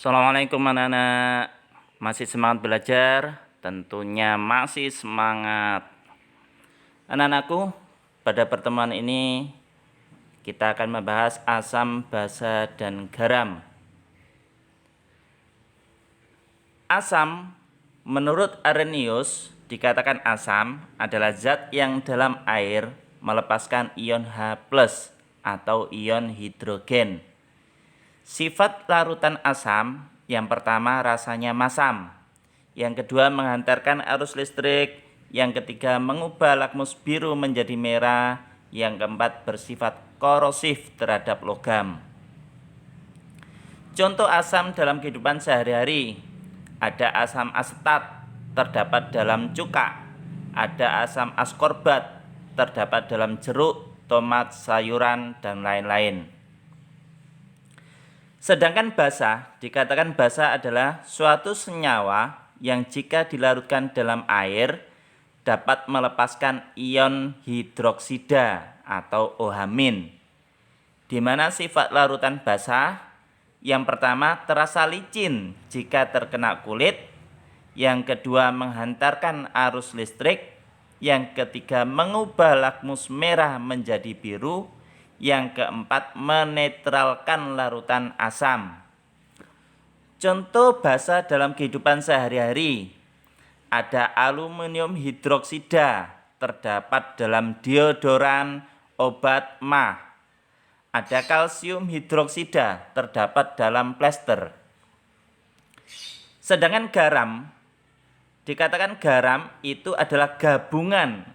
Assalamualaikum anak-anak. Masih semangat belajar? Tentunya masih semangat. Anak-anakku, pada pertemuan ini kita akan membahas asam, basa, dan garam. Asam, menurut Arrhenius, dikatakan asam adalah zat yang dalam air melepaskan ion H+ atau ion hidrogen. Sifat larutan asam, yang pertama rasanya masam, yang kedua menghantarkan arus listrik, yang ketiga mengubah lakmus biru menjadi merah, yang keempat bersifat korosif terhadap logam. Contoh asam dalam kehidupan sehari-hari, ada asam asetat terdapat dalam cuka, ada asam askorbat terdapat dalam jeruk, tomat, sayuran, dan lain-lain. Sedangkan basa, dikatakan basa adalah suatu senyawa yang jika dilarutkan dalam air dapat melepaskan ion hidroksida atau OH-, di mana sifat larutan basa yang pertama terasa licin jika terkena kulit, yang kedua menghantarkan arus listrik, yang ketiga mengubah lakmus merah menjadi biru, yang keempat menetralkan larutan asam. Contoh basa dalam kehidupan sehari-hari, ada aluminium hidroksida terdapat dalam deodoran, obat mah. Ada kalsium hidroksida terdapat dalam plester. Sedangkan garam, dikatakan garam itu adalah gabungan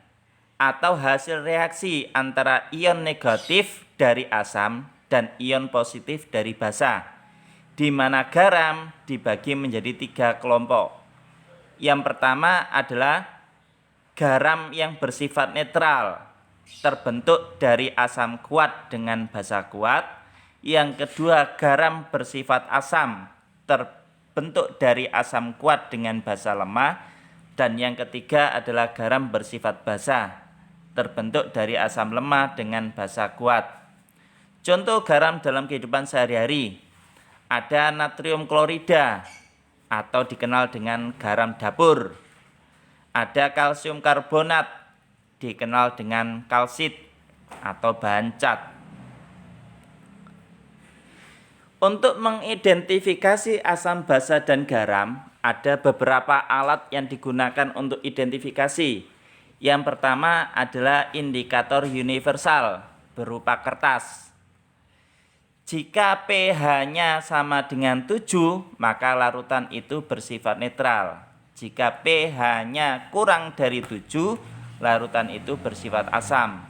atau hasil reaksi antara ion negatif dari asam dan ion positif dari basa, di mana garam dibagi menjadi 3 kelompok. Yang pertama adalah garam yang bersifat netral, terbentuk dari asam kuat dengan basa kuat. Yang kedua, garam bersifat asam, terbentuk dari asam kuat dengan basa lemah. Dan yang ketiga adalah garam bersifat basa, terbentuk dari asam lemah dengan basa kuat. Contoh garam dalam kehidupan sehari-hari, ada natrium klorida atau dikenal dengan garam dapur. Ada kalsium karbonat, dikenal dengan kalsit atau bahan cat. Untuk mengidentifikasi asam, basa, dan garam, ada beberapa alat yang digunakan untuk identifikasi. Yang pertama adalah indikator universal berupa kertas. Jika pH-nya sama dengan 7, maka larutan itu bersifat netral. Jika pH-nya kurang dari 7, larutan itu bersifat asam.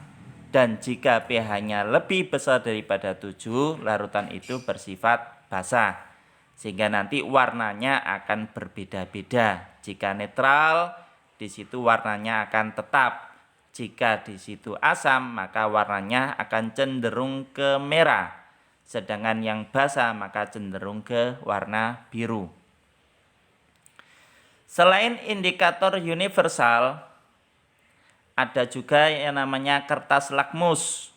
Dan jika pH-nya lebih besar daripada 7, larutan itu bersifat basa. Sehingga nanti warnanya akan berbeda-beda. Jika netral, di situ warnanya akan tetap. Jika di situ asam, maka warnanya akan cenderung ke merah. Sedangkan yang basa maka cenderung ke warna biru. Selain indikator universal, ada juga yang namanya kertas lakmus,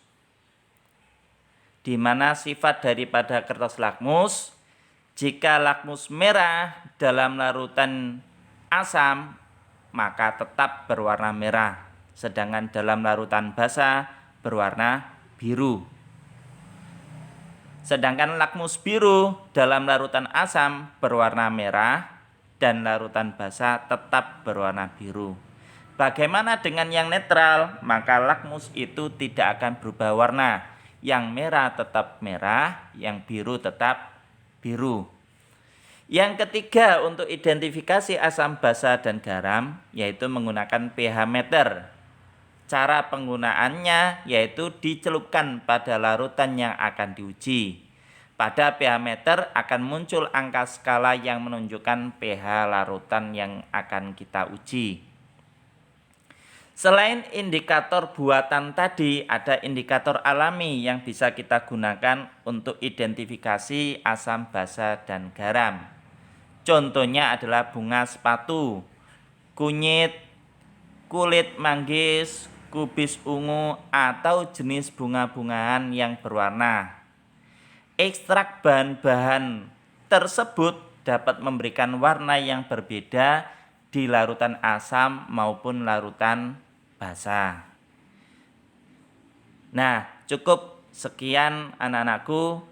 di mana sifat daripada kertas lakmus, jika lakmus merah dalam larutan asam, maka tetap berwarna merah, sedangkan dalam larutan basa berwarna biru. Sedangkan lakmus biru dalam larutan asam berwarna merah dan larutan basa tetap berwarna biru. Bagaimana dengan yang netral? Maka lakmus itu tidak akan berubah warna. Yang merah tetap merah, yang biru tetap biru. Yang ketiga untuk identifikasi asam, basa, dan garam yaitu menggunakan pH meter. Cara penggunaannya yaitu dicelupkan pada larutan yang akan diuji. Pada pH meter akan muncul angka skala yang menunjukkan pH larutan yang akan kita uji. Selain indikator buatan tadi, ada indikator alami yang bisa kita gunakan untuk identifikasi asam, basa, dan garam. Contohnya adalah bunga sepatu, kunyit, kulit manggis, kubis ungu, atau jenis bunga-bungaan yang berwarna. Ekstrak bahan-bahan tersebut dapat memberikan warna yang berbeda di larutan asam maupun larutan basa. Nah, cukup sekian anak-anakku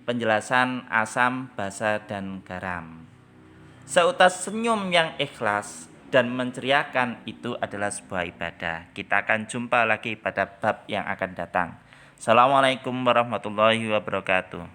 penjelasan asam, basa, dan garam. Seutas senyum yang ikhlas dan menceriakan itu adalah sebuah ibadah. Kita akan jumpa lagi pada bab yang akan datang. Assalamualaikum warahmatullahi wabarakatuh.